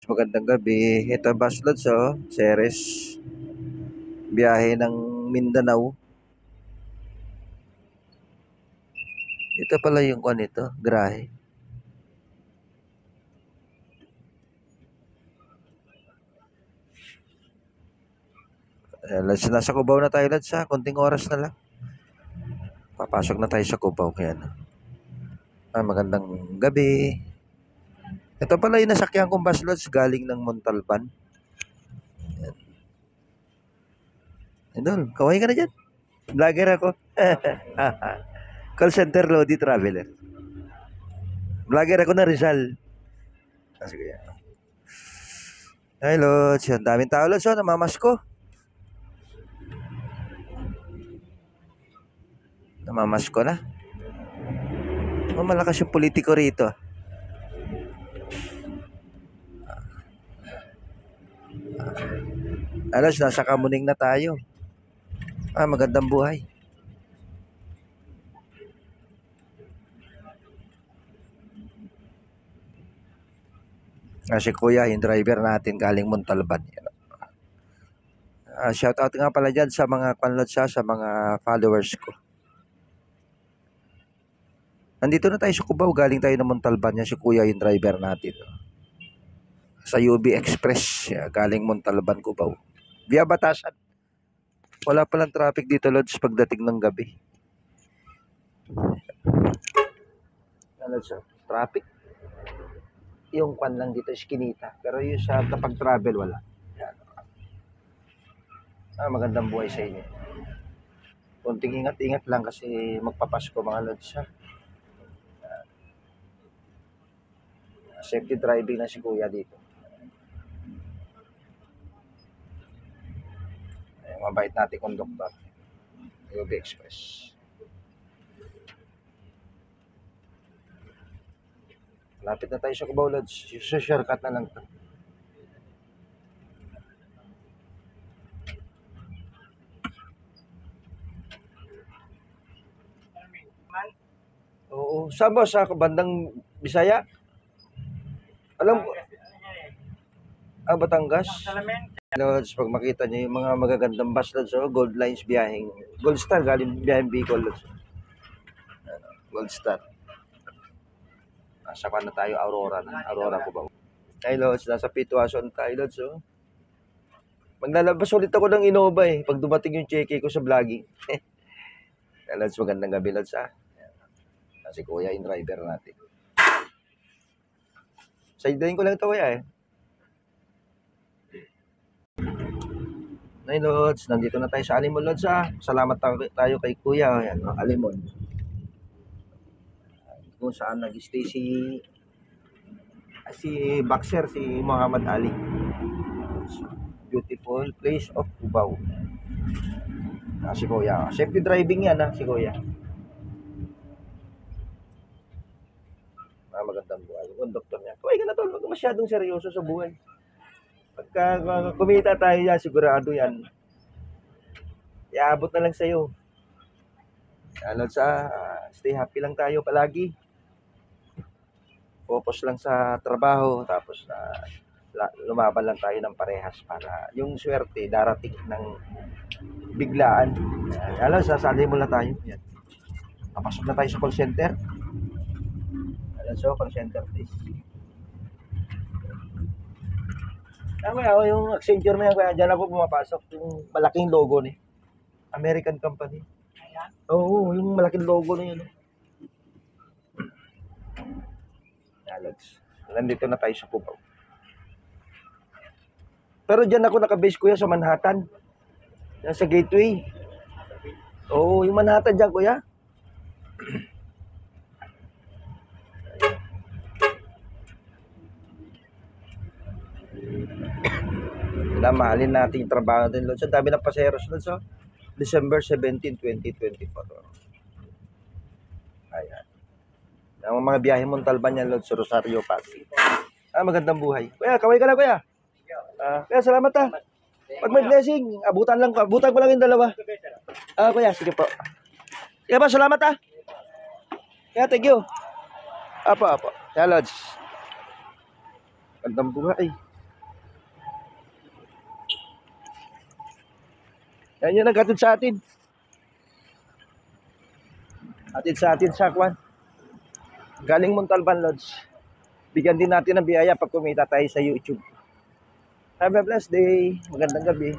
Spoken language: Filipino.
Magandang gabi. Ito bus loads Ceres. Biyahe ng Mindanao. Ito pala yung kwan ito, grahe. Lads, nasa Cubao na tayo lads ha. Konting oras na lang. Papasok na tayo sa Cubao kaya na. Magandang gabi. Ito pala yung nasakyan kong bus loads galing ng Montalban. Idol, kaway ka na dyan. Vlogger ako. Call center Lodi Traveler. Vlogger ako na Rizal. Sige. Hi Lods, ang daming tao Lods namamasko. Namamasko na. Malakas yung politiko rito. Alas, nasa Kamuning na tayo. Magandang buhay. Si Kuya, yung driver natin galing Montalban. Shout out nga pala dyan sa mga kanlods sa mga followers ko. Nandito na tayo sa Cubao, galing tayo ng Montalban. Yan si Kuya, yung driver natin. Sa UB Express, galing Montalban, Cubao. Via Batasan. Wala palang traffic dito, Lods, pagdating ng gabi. Traffic. Yung kwan lang dito, iskinita. Pero yung sa kapag travel, wala. Yan. Magandang buhay sa inyo. Kunting ingat-ingat lang kasi magpapasko mga Lods ha. Safety driving na si Kuya dito. Mabait natin conductor. UB Express. Lapit na tayo sa Cubao Lods. Shortcut na lang ito. Oo. Saan ba? Sa bandang Bisaya? Alam ko. Batangas. Lods, pag makita nyo yung mga magagandang bus Lods, Gold Lines biyaheng. Gold Star, galing biyaheng Bicol Lods. Gold Star. Nasa pa na tayo, Aurora Cubao. Ay Lods, nasa Pitwason tayo Lods. Maglalabas ulit ako ng Innova pag dumating yung cheque ko sa vlogging. Lods, magandang gabi Lods si Kuya yung driver natin. Sideline ko lang ito Kuya Nay Lods, nandito na tayo sa Alimon Lods Salamat tayo kay Kuya. Ayan, Alimon. Kung saan nag-stay si Boxer, si Muhammad Ali. Beautiful place of Cubao. Si Kuya. Safety driving yan si Kuya. Magandang buhay. Yung conductor niya. Kuya ka na tol, huwag masyadong seryoso sa buhay. Pagka kumita tayo yan, sigurado yan. Iabot na lang sa'yo. Stay happy lang tayo palagi. Focus lang sa trabaho. Tapos lumaban lang tayo ng parehas para yung swerte darating ng biglaan. Sasali mo na tayo. Yan. Napasok na tayo sa call center. Call center please. Yung Accenture na yan, kaya dyan ako pumapasok. Yung malaking logo ni American company. Oo, yung malaking logo na yun. Nandito na tayo sa Cubao. Pero dyan ako nakabase Kuya sa Manhattan. Yan sa Gateway. Oo, yung Manhattan dyan Kuya. Mahalin natin yung trabaho din Lods. Ang dami ng paseros Lods December 17, 2024. Ayan. Ang mga biyahe Montalban yan Lods, Rosario Pasig. Magandang buhay. Kuya, kaway ka na Kuya. Kuya, salamat Pag may blessing, abutan ko lang yung dalawa. Kuya, sige po. Kaya ba, salamat Kaya, thank you. Apo. Kaya Lods. Magandang buhay. Yan yung naghatid sa atin. Hatid sa atin sa Kwan. Galing Montalban Lodge. Bigyan din natin ng biyaya pag kumita tayo sa YouTube. Have a blessed day. Magandang gabi.